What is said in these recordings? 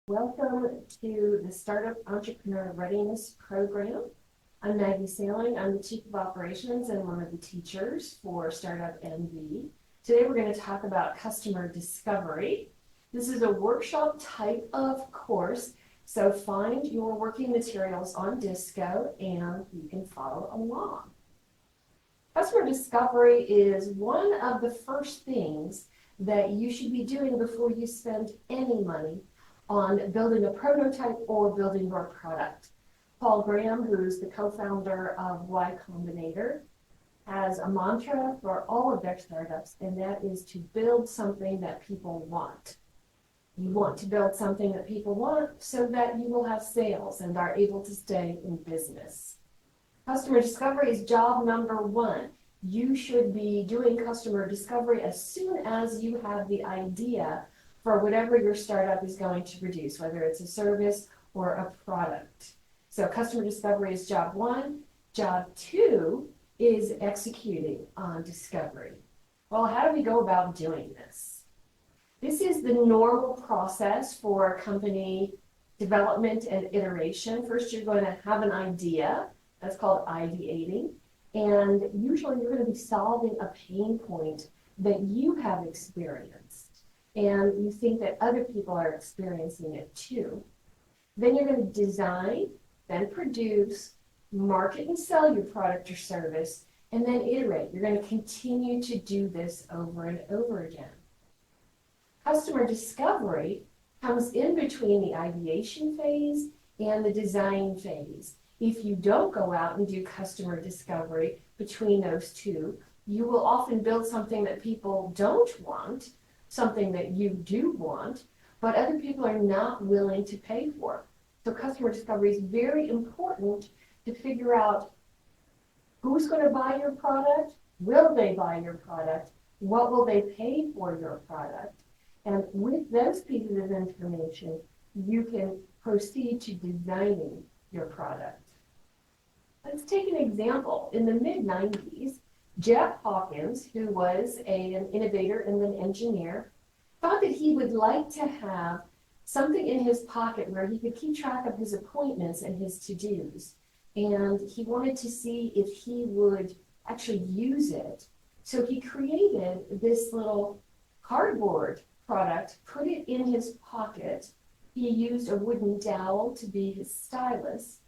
Welcome to the Startup Entrepreneur Readiness Program. I'm Maggie Sailing. I'm the Chief of Operations and one of the teachers for Startup NV. Today we're going to talk about customer discovery. This is a workshop type of course, so find your working materials on Disco and you can follow along. Customer discovery is one of the first things that you should be doing before you spend any money on building a prototype or building your product. Paul Graham, who's the co-founder of Y Combinator, has a mantra for all of their startups, and that is to build something that people want. You want to build something that people want so that you will have sales and are able to stay in business. Customer discovery is job number one. You should be doing customer discovery as soon as you have the idea for whatever your startup is going to produce, whether it's a service or a product. So customer discovery is job one. Job two is executing on discovery. Well, how do we go about doing this? This is the normal process for company development and iteration. First, you're going to have an idea. That's called ideating. And usually you're going to be solving a pain point that you have experienced, and you think that other people are experiencing it too. Then you're going to design, then produce, market and sell your product or service, and then iterate. You're going to continue to do this over and over again. Customer discovery comes in between the ideation phase and the design phase. If you don't go out and do customer discovery between those two, you will often build something that people don't want, something that you do want, but other people are not willing to pay for. So customer discovery is very important to figure out who's going to buy your product, will they buy your product, what will they pay for your product. And with those pieces of information, you can proceed to designing your product. Let's take an example. In the mid-90s, Jeff Hawkins, who was an innovator and an engineer, thought that he would like to have something in his pocket where he could keep track of his appointments and his to-dos. And he wanted to see if he would actually use it. So he created this little cardboard product, put it in his pocket. He used a wooden dowel to be his stylus.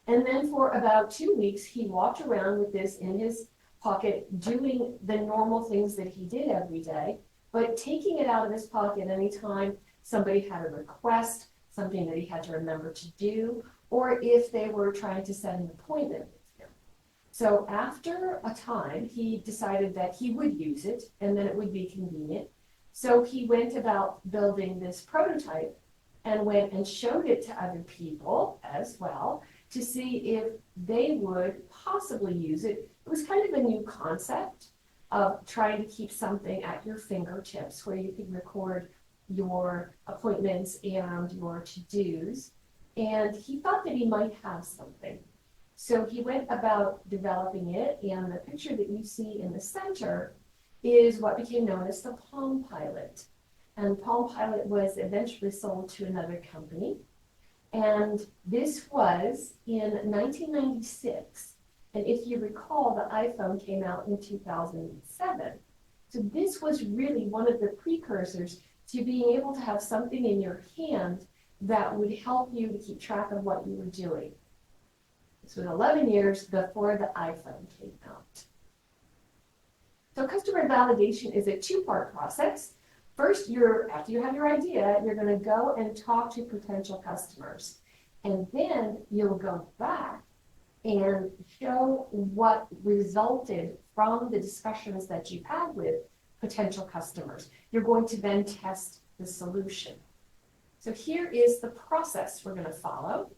And then for about 2 weeks, he walked around with this in his pocket, doing the normal things that he did every day, but taking it out of his pocket anytime somebody had a request, something that he had to remember to do, or if they were trying to set an appointment with him. So after a time, he decided that he would use it, and then it would be convenient. So he went about building this prototype and went and showed it to other people as well, to see if they would possibly use it. It was kind of a new concept of trying to keep something at your fingertips where you could record your appointments and your to-dos. And he thought that he might have something. So he went about developing it, and the picture that you see in the center is what became known as the Palm Pilot. And Palm Pilot was eventually sold to another company. And this was in 1996. And if you recall, the iPhone came out in 2007. So this was really one of the precursors to being able to have something in your hand that would help you to keep track of what you were doing. This was 11 years before the iPhone came out. So customer validation is a two-part process. First, after you have your idea, you're going to go and talk to potential customers. And then you'll go back and show what resulted from the discussions that you've had with potential customers. You're going to then test the solution. So here is the process we're going to follow.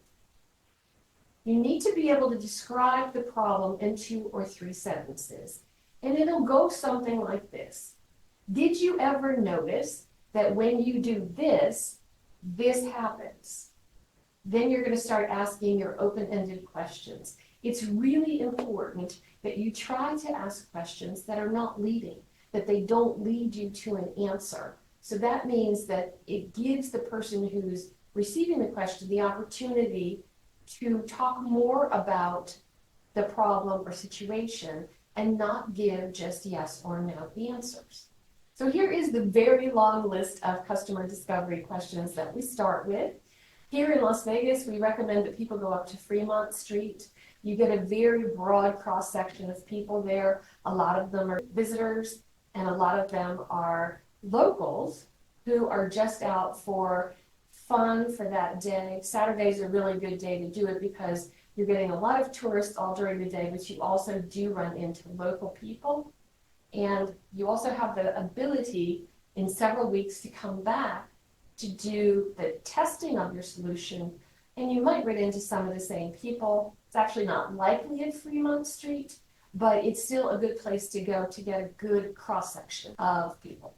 You need to be able to describe the problem in 2 or 3 sentences. And it'll go something like this. Did you ever notice that when you do this, this happens? Then you're going to start asking your open-ended questions. It's really important that you try to ask questions that are not leading, that they don't lead you to an answer, So that means that it gives the person who's receiving the question the opportunity to talk more about the problem or situation and not give just yes or no answers. So here is the very long list of customer discovery questions that we start with. Here in Las Vegas, we recommend that people go up to Fremont Street. You get a very broad cross-section of people there. A lot of them are visitors, and a lot of them are locals who are just out for fun for that day. Saturday is a really good day to do it because you're getting a lot of tourists all during the day, but you also do run into local people. And you also have the ability in several weeks to come back to do the testing of your solution, and you might run into some of the same people. It's actually not likely at Fremont Street, but it's still a good place to go to get a good cross-section of people.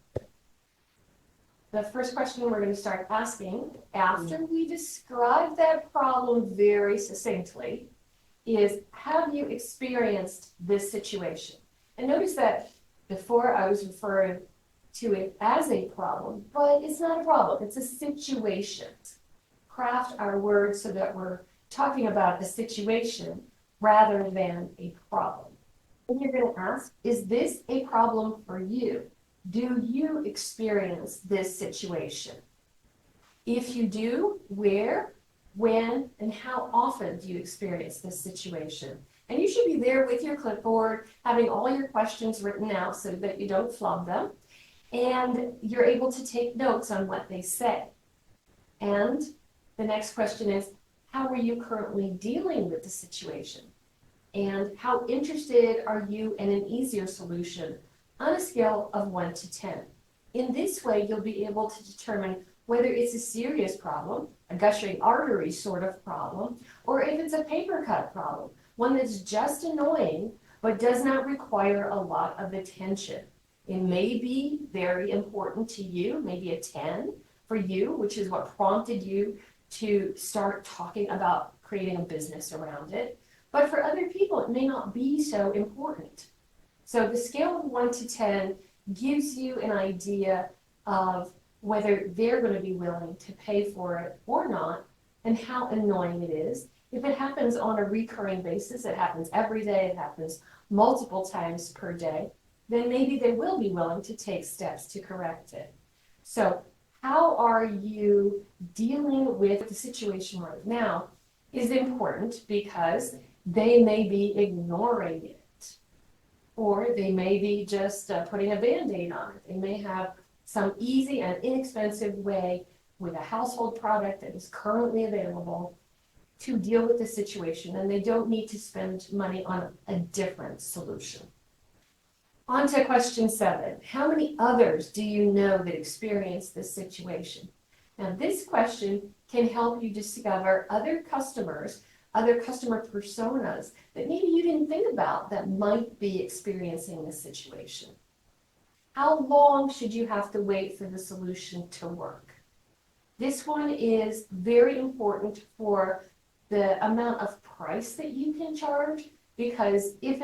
The first question we're going to start asking after we describe that problem very succinctly is, have you experienced this situation? And notice that before I was referring to it as a problem, but it's not a problem, it's a situation. Craft our words so that we're talking about a situation rather than a problem. And you're going to ask, is this a problem for you? Do you experience this situation? If you do, where, when, and how often do you experience this situation? And you should be there with your clipboard, having all your questions written out so that you don't flub them. And you're able to take notes on what they say. And the next question is, how are you currently dealing with the situation? And how interested are you in an easier solution on a scale of 1 to 10? In this way, you'll be able to determine whether it's a serious problem, a gushing artery sort of problem, or if it's a paper cut problem, one that's just annoying but does not require a lot of attention. It may be very important to you, maybe a 10 for you, which is what prompted you to start talking about creating a business around it. But for other people, it may not be so important. So the scale of 1 to 10 gives you an idea of whether they're going to be willing to pay for it or not, and how annoying it is. If it happens on a recurring basis, it happens every day, it happens multiple times per day, then maybe they will be willing to take steps to correct it. So how are you dealing with the situation right now is important, because they may be ignoring it, or they may be just putting a Band-Aid on it. They may have some easy and inexpensive way with a household product that is currently available to deal with the situation, and they don't need to spend money on a different solution. On to question 7. How many others do you know that experience this situation? Now, this question can help you discover other customers, other customer personas that maybe you didn't think about that might be experiencing this situation. How long should you have to wait for the solution to work? This one is very important for the amount of price that you can charge, because if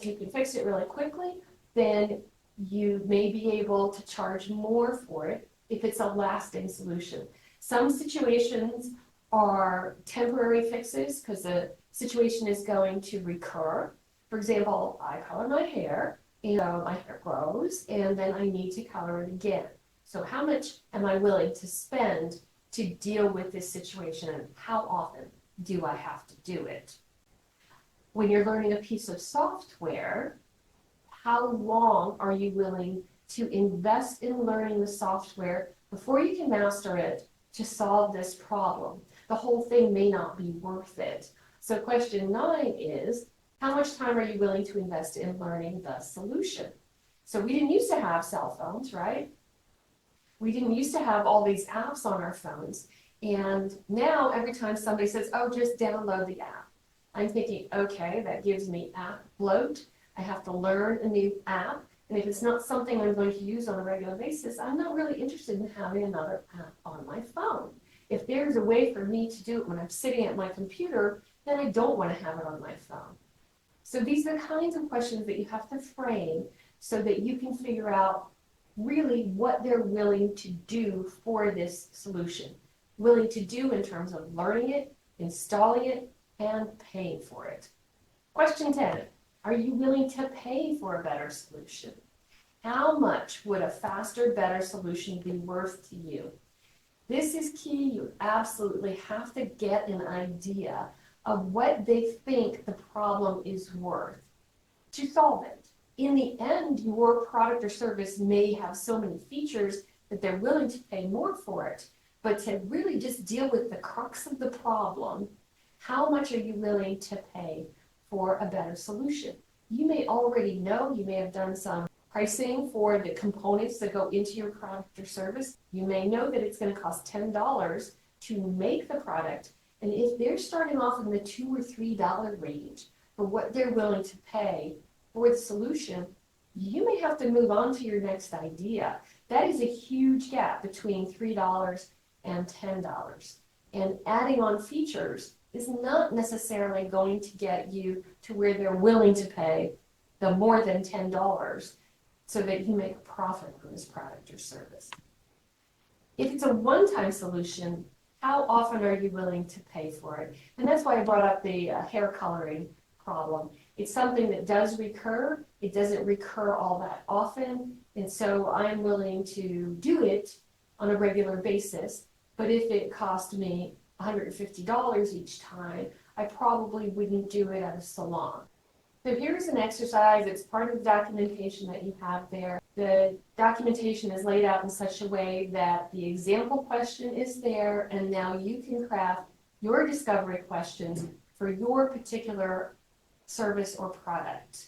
you can fix it really quickly, then you may be able to charge more for it if it's a lasting solution. Some situations are temporary fixes because the situation is going to recur. For example, I color my hair, and my hair grows, and then I need to color it again. So how much am I willing to spend to deal with this situation, and how often do I have to do it? When you're learning a piece of software, how long are you willing to invest in learning the software before you can master it to solve this problem? The whole thing may not be worth it. So question 9 is, how much time are you willing to invest in learning the solution? So we didn't used to have cell phones, right? We didn't used to have all these apps on our phones. And now every time somebody says, oh, just download the app, I'm thinking, okay, that gives me app bloat. I have to learn a new app. And if it's not something I'm going to use on a regular basis, I'm not really interested in having another app on my phone. If there's a way for me to do it when I'm sitting at my computer, then I don't want to have it on my phone. So these are the kinds of questions that you have to frame so that you can figure out really what they're willing to do for this solution. Willing to do in terms of learning it, installing it, and paying for it. Question 10, are you willing to pay for a better solution? How much would a faster, better solution be worth to you? This is key. You absolutely have to get an idea of what they think the problem is worth to solve it. In the end, your product or service may have so many features that they're willing to pay more for it, but to really just deal with the crux of the problem, how much are you willing to pay for a better solution? You may already know, you may have done some pricing for the components that go into your product or service. You may know that it's going to cost $10 to make the product, and if they're starting off in the $2 or $3 range for what they're willing to pay for the solution, you may have to move on to your next idea. That is a huge gap between $3 and $10. And adding on features is not necessarily going to get you to where they're willing to pay the more than $10 so that you make a profit on this product or service. If it's a one-time solution, how often are you willing to pay for it? And that's why I brought up the hair coloring problem. It's something that does recur. It doesn't recur all that often, and so I'm willing to do it on a regular basis. But if it cost me $150 each time, I probably wouldn't do it at a salon. So here's an exercise. It's part of the documentation that you have there. The documentation is laid out in such a way that the example question is there, and now you can craft your discovery questions for your particular service or product.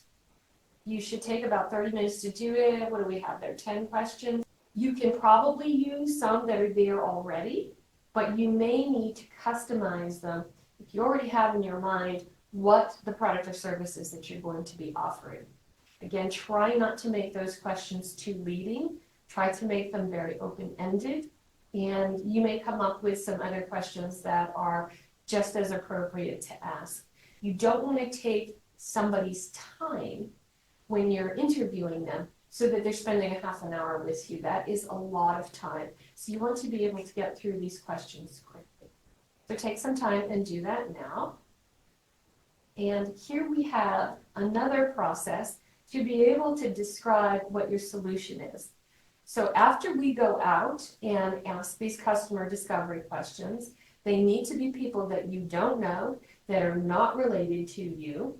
You should take about 30 minutes to do it. What do we have there? 10 questions. You can probably use some that are there already, but you may need to customize them if you already have in your mind what the product or service is that you're going to be offering. Again, try not to make those questions too leading. Try to make them very open-ended, and you may come up with some other questions that are just as appropriate to ask. You don't want to take somebody's time when you're interviewing them so that they're spending a half an hour with you. That is a lot of time. So you want to be able to get through these questions quickly. So take some time and do that now. And here we have another process to be able to describe what your solution is. So after we go out and ask these customer discovery questions, they need to be people that you don't know, that are not related to you.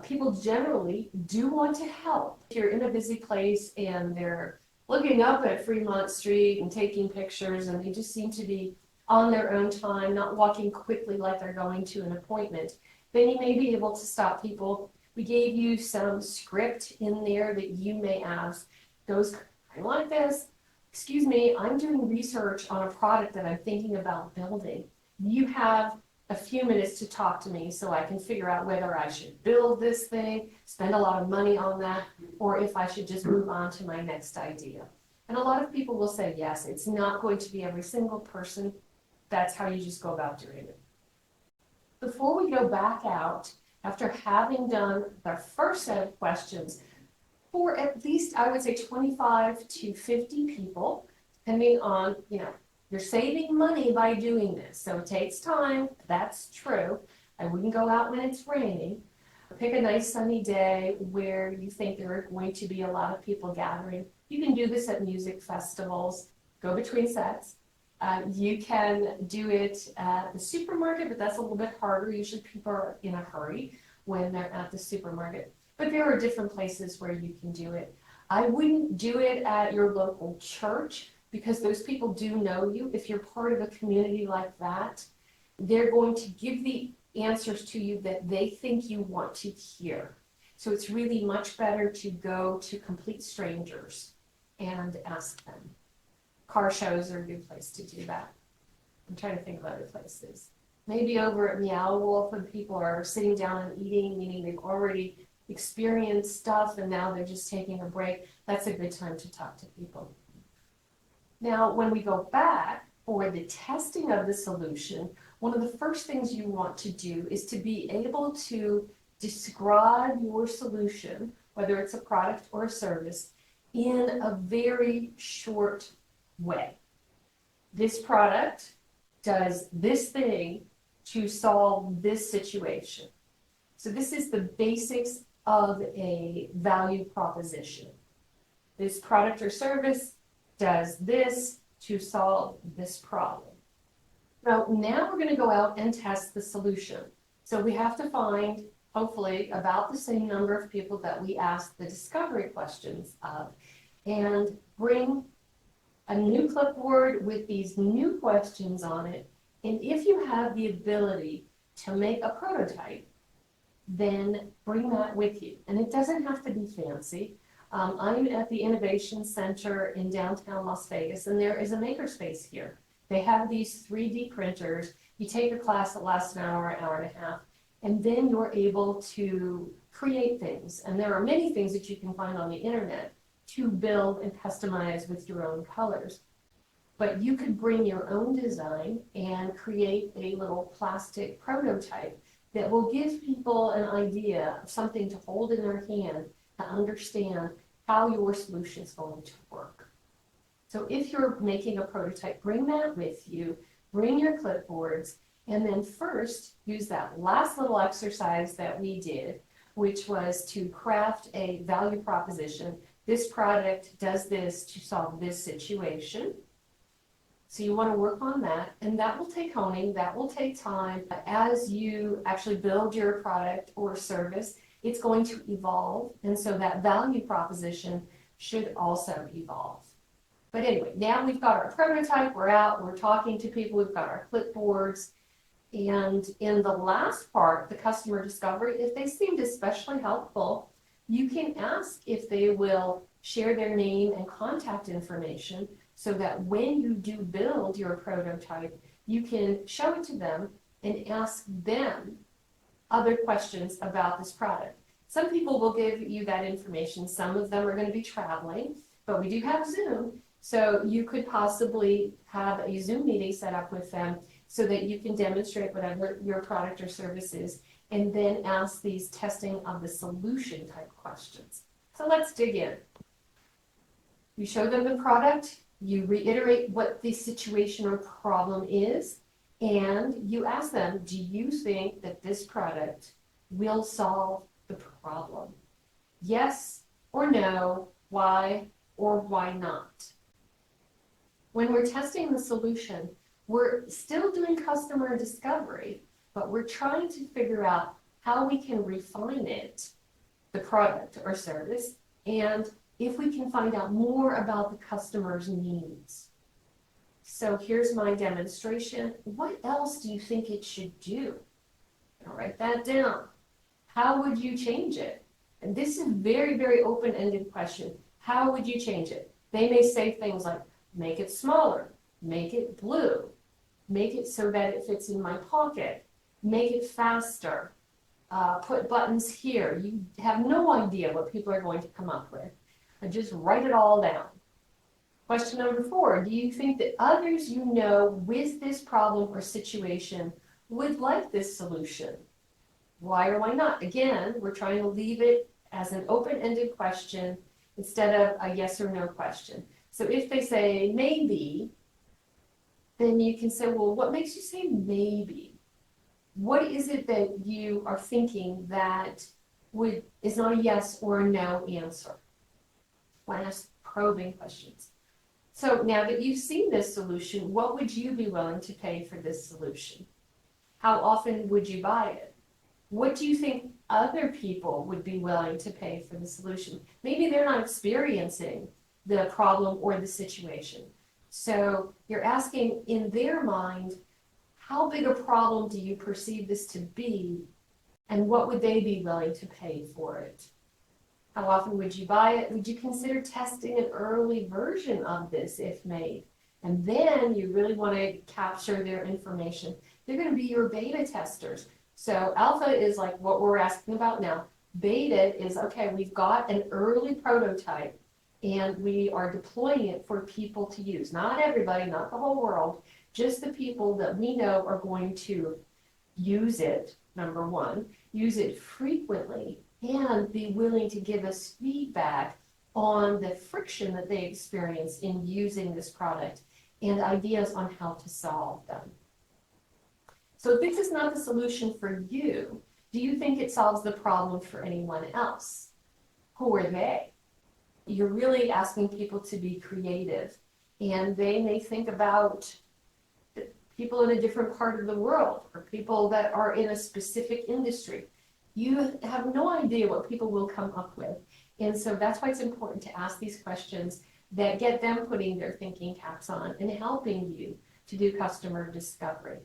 People generally do want to help. If you're in a busy place and they're looking up at Fremont Street and taking pictures and they just seem to be on their own time, not walking quickly like they're going to an appointment, then you may be able to stop people. We gave you some script in there that you may ask. Goes kind of like this. Excuse me, I'm doing research on a product that I'm thinking about building. You have a few minutes to talk to me so I can figure out whether I should build this thing, spend a lot of money on that, or if I should just move on to my next idea. And a lot of people will say yes. It's not going to be every single person. That's how you just go about doing it. Before we go back out, after having done the first set of questions, for at least, I would say 25 to 50 people, depending on, you're saving money by doing this. So it takes time, that's true. I wouldn't go out when it's raining. Pick a nice sunny day where you think there are going to be a lot of people gathering. You can do this at music festivals, go between sets. You can do it at the supermarket, but that's a little bit harder. Usually people are in a hurry when they're at the supermarket. But there are different places where you can do it. I wouldn't do it at your local church because those people do know you. If you're part of a community like that, they're going to give the answers to you that they think you want to hear. So it's really much better to go to complete strangers and ask them. Car shows are a good place to do that. I'm trying to think of other places. Maybe over at Meow Wolf when people are sitting down and eating, meaning they've already experienced stuff and now they're just taking a break. That's a good time to talk to people. Now, when we go back for the testing of the solution, one of the first things you want to do is to be able to describe your solution, whether it's a product or a service, in a very short way. This product does this thing to solve this situation. So this is the basics of a value proposition. This product or service does this to solve this problem. Now we're going to go out and test the solution. So we have to find, hopefully, about the same number of people that we asked the discovery questions of, and bring a new clipboard with these new questions on it. And if you have the ability to make a prototype, then bring that with you. And it doesn't have to be fancy. I'm at the Innovation Center in downtown Las Vegas, and there is a makerspace here. They have these 3D printers. You take a class that lasts an hour and a half, and then you're able to create things. And there are many things that you can find on the internet to build and customize with your own colors. But you could bring your own design and create a little plastic prototype that will give people an idea of something to hold in their hand to understand how your solution is going to work. So if you're making a prototype, bring that with you, bring your clipboards, and then first use that last little exercise that we did, which was to craft a value proposition. This product does this to solve this situation. So you want to work on that, and that will take honing, that will take time. As you actually build your product or service, it's going to evolve, and so that value proposition should also evolve. But anyway, now we've got our prototype, we're out, we're talking to people, we've got our clipboards, and in the last part, the customer discovery, if they seemed especially helpful, you can ask if they will share their name and contact information so that when you do build your prototype, you can show it to them and ask them other questions about this product. Some people will give you that information. Some of them are going to be traveling, but we do have Zoom. So you could possibly have a Zoom meeting set up with them so that you can demonstrate whatever your product or service is, and then ask these testing of the solution type questions. So let's dig in. You show them the product, you reiterate what the situation or problem is, and you ask them, do you think that this product will solve the problem? Yes or no, why or why not? When we're testing the solution, we're still doing customer discovery, but we're trying to figure out how we can refine it, the product or service, and if we can find out more about the customer's needs. So here's my demonstration. What else do you think it should do? I'll write that down. How would you change it? And this is a very, very open-ended question. How would you change it? They may say things like, make it smaller, make it blue, make it so that it fits in my pocket, make it faster, put buttons here. You have no idea what people are going to come up with. And just write it all down. Question number 4, do you think that others you know with this problem or situation would like this solution? Why or why not? Again, we're trying to leave it as an open-ended question instead of a yes or no question. So if they say maybe, then you can say, well, what makes you say maybe? What is it that you are thinking that is not a yes or a no answer? Why ask probing questions? So now that you've seen this solution, what would you be willing to pay for this solution? How often would you buy it? What do you think other people would be willing to pay for the solution? Maybe they're not experiencing the problem or the situation. So you're asking in their mind, how big a problem do you perceive this to be, and what would they be willing to pay for it? How often would you buy it? Would you consider testing an early version of this if made? And then you really want to capture their information. They're going to be your beta testers. So alpha is like what we're asking about now. Beta is, okay, we've got an early prototype and we are deploying it for people to use. Not everybody, not the whole world, just the people that we know are going to use it, number 1, use it frequently, and be willing to give us feedback on the friction that they experience in using this product and ideas on how to solve them. So if this is not the solution for you, do you think it solves the problem for anyone else? Who are they? You're really asking people to be creative, and they may think about people in a different part of the world or people that are in a specific industry. You have no idea what people will come up with. And so that's why it's important to ask these questions that get them putting their thinking caps on and helping you to do customer discovery.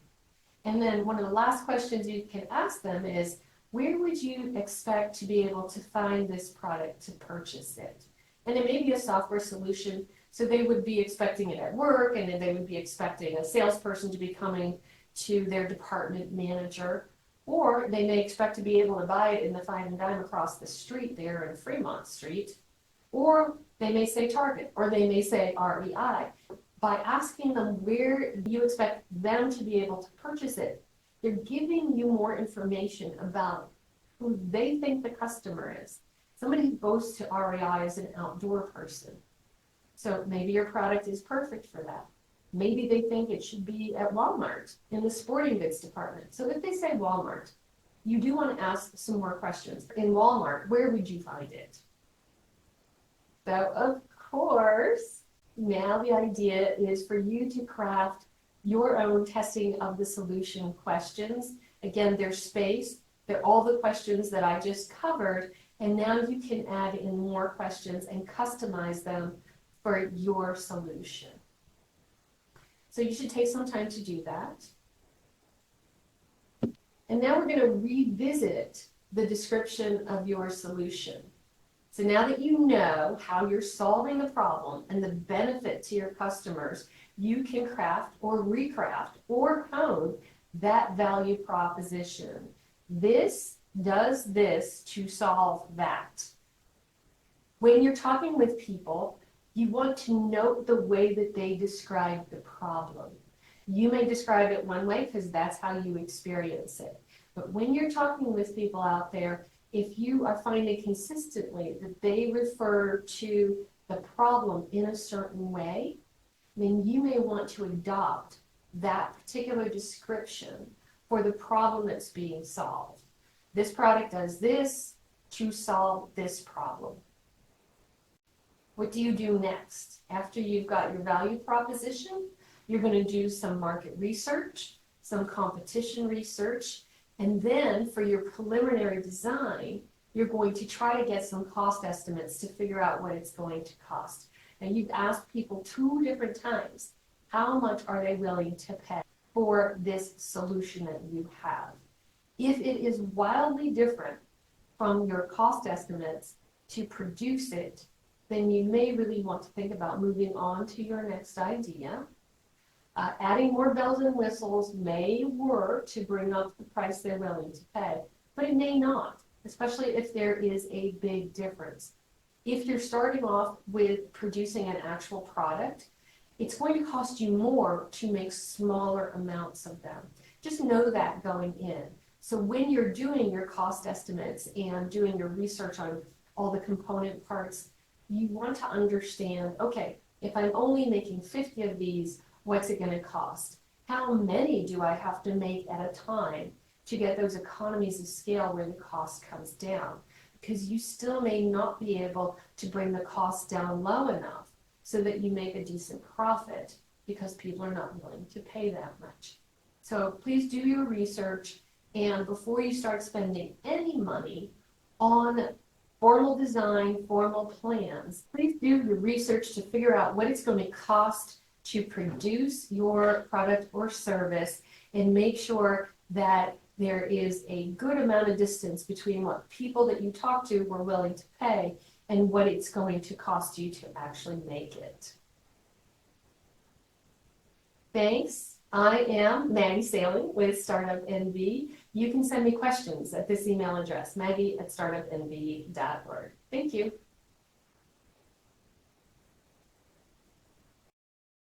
And then one of the last questions you can ask them is, where would you expect to be able to find this product to purchase it? And it may be a software solution, so they would be expecting it at work, and then they would be expecting a salesperson to be coming to their department manager, or they may expect to be able to buy it in the Five and Dime across the street there in Fremont Street, or they may say Target, or they may say REI. By asking them where you expect them to be able to purchase it, they're giving you more information about who they think the customer is. Somebody who goes to REI is an outdoor person. So maybe your product is perfect for that. Maybe they think it should be at Walmart in the sporting goods department. So if they say Walmart, you do want to ask some more questions. In Walmart, where would you find it? So of course, now the idea is for you to craft your own testing of the solution questions. Again, there's space. They're all the questions that I just covered, and now you can add in more questions and customize them for your solution. So you should take some time to do that. And now we're going to revisit the description of your solution. So now that you know how you're solving the problem and the benefit to your customers, you can craft or recraft or code that value proposition. This does this to solve that. When you're talking with people, you want to note the way that they describe the problem. You may describe it one way because that's how you experience it. But when you're talking with people out there, if you are finding consistently that they refer to the problem in a certain way, then you may want to adopt that particular description for the problem that's being solved. This product does this to solve this problem. What do you do next? After you've got your value proposition, you're going to do some market research, some competition research, and then for your preliminary design, you're going to try to get some cost estimates to figure out what it's going to cost. And you've asked people 2 different times, how much are they willing to pay for this solution that you have? If it is wildly different from your cost estimates to produce it, then you may really want to think about moving on to your next idea. Adding more bells and whistles may work to bring up the price they're willing to pay, but it may not, especially if there is a big difference. If you're starting off with producing an actual product, it's going to cost you more to make smaller amounts of them. Just know that going in. So when you're doing your cost estimates and doing your research on all the component parts, you want to understand, okay, if I'm only making 50 of these, what's it going to cost? How many do I have to make at a time to get those economies of scale where the cost comes down? Because you still may not be able to bring the cost down low enough so that you make a decent profit because people are not willing to pay that much. So please do your research, and before you start spending any money on formal design, formal plans, please do your research to figure out what it's going to cost to produce your product or service, and make sure that there is a good amount of distance between what people that you talk to were willing to pay and what it's going to cost you to actually make it. Thanks. I am Maggie Sailing with Startup NV. You can send me questions at this email address, maggie@startupnv.org. Thank you.